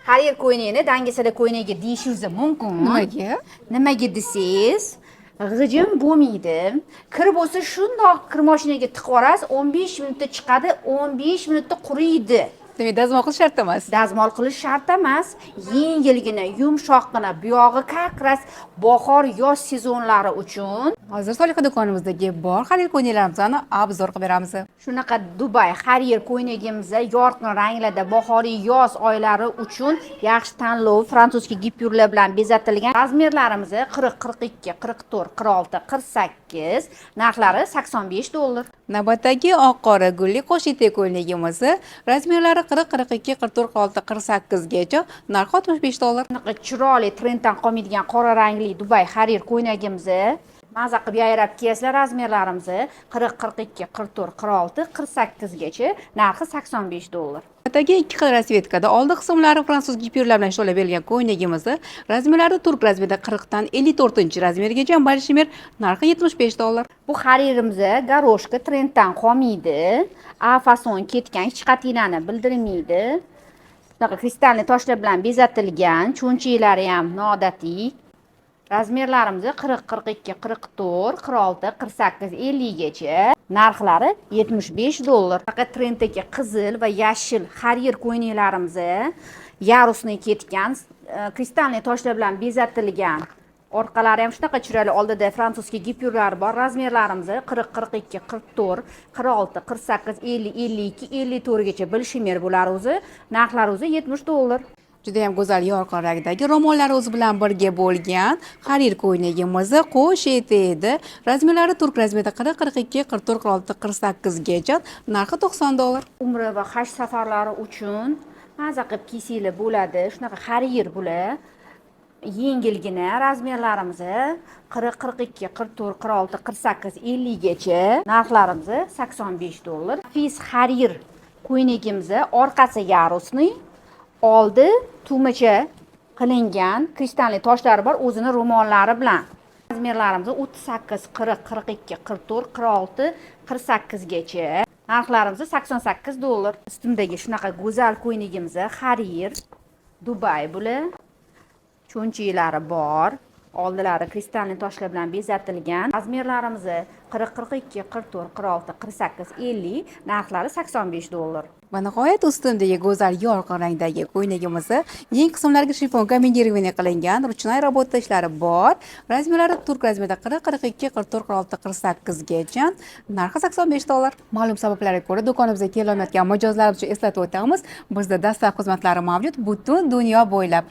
Har yer ko'ynakni dangasada ko'ynagi deyishingiz mumkin. Nimaga? Nimaga desangiz, g'ijim bo'lmaydi. Kir bo'lsa shundoq kir mashinaga tiqib yuborasiz, 15 minutda chiqadi, 15 minutda quriydi. Demak, dazmol qilish shart emas. Dazmol qilish shart emas, yengilgina, yumshoqqina, buyog'i kakras bahor yoz sezonlari uchun Hozir Soliha do'konimizdagi bor har xil ko'ylaklarimizni obzor qilib beramiz. shunaqa Dubay har yer ko'ynagimizda yorqin ranglarda bahoriy yoz oylari uchun yaxshi tanlov fransuzcha gipyurlar bilan bezatilgan. Razmerlarimiz 40, 42, 44, 46, 48, narxlari $85. Navbatdagi oq qora gulli qo'sh etek ko'ylagimiz razmerlari 40, 42, 44, 46, 48 gacha, narxi $65. Bunaqa chiroyli trenddan qolmaydigan qora rangli Dubay har yer ko'ynagimizni maza qilib yayrab kiyasizlar. Razmerlarimiz 40, 42, 44, 46, 48 gacha, narxi $85. Navbatdagi ikki xil rasvetkada oldi qismlari fransuz gipyurlar bilan ishlab berilgan ko'ynagimiz razmerlari turk razmerida 40 dan 54-razmergacha balshmer, narxi $75. Bu har yerimizda garoshka trenddan qolmaydi. A fason ketgan, hech qatinani bildirmaydi. Bunaqa kristalli toshlar bilan bezatilgan, cho'nchiklari ham noodatiy. Razmerlarimiz 40, 42, 44, 46, 48, 50 gacha. Narxlari $75. Faqat trenddagi qizil va yashil har yer ko'ynaklarimiz yarusni ketgan, kristalli toshlar bilan bezatilgan. Orqalari ham shunaqa chiroyli, oldida fransuzcha gipyurlar bor. Razmerlarimiz 40, 42, 44, 46, 48, 50, 52, 54 gacha bilshmer bular o'zi. Narxlari o'zi $70. Juda ham go'zal yorqin rangdagi ro'mollari o'zi bilan birga bo'lgan har yil ko'ynagimiz qo'sh etekda razmerlari turk razmerida 40, 42, 44, 46, 48 gacha, narxi $90. Umra va haj safarlari uchun maza qilib kiysanglar bo'ladi. Shunaqa har yer bular. Yengilgina razmerlarimiz 40, 42, 44, 46, 48, 50 gacha. Narxlarimiz $85. Fis har yer ko'ynagimiz orqasi yarusni, oldi tumacha qilingan kristalli toshlari bor o'zini ro'mollari bilan. Razmerlarimiz 38, 40, 42, 44, 46, 48 gacha. Narxlarimiz $88. Ustimdagi shunaqa go'zal ko'ynagimiz har yer Dubay bular. Cho'nchiklari bor, oldilari kristalli toshlar bilan bezatilgan. Razmerlarimiz 40, 42, 44, 46, 48, 50, narxlari $85. Va nihoyat ustimdagi go'zal yorqin rangdagi ko'ynagimiz yeng qismlariga shifon kamindirvini qilingan, ruchnoy robota ishlari bor. Razmerlari turk razmerida 40, 42, 44, 46, 48 gacha, narxi $85. Ma'lum sabablarga ko'ra do'konimizga kelolmayotgan mijozlarimiz uchun eslatib o'tamiz. Bizda dastlab xizmatlari mavjud butun dunyo bo'ylab.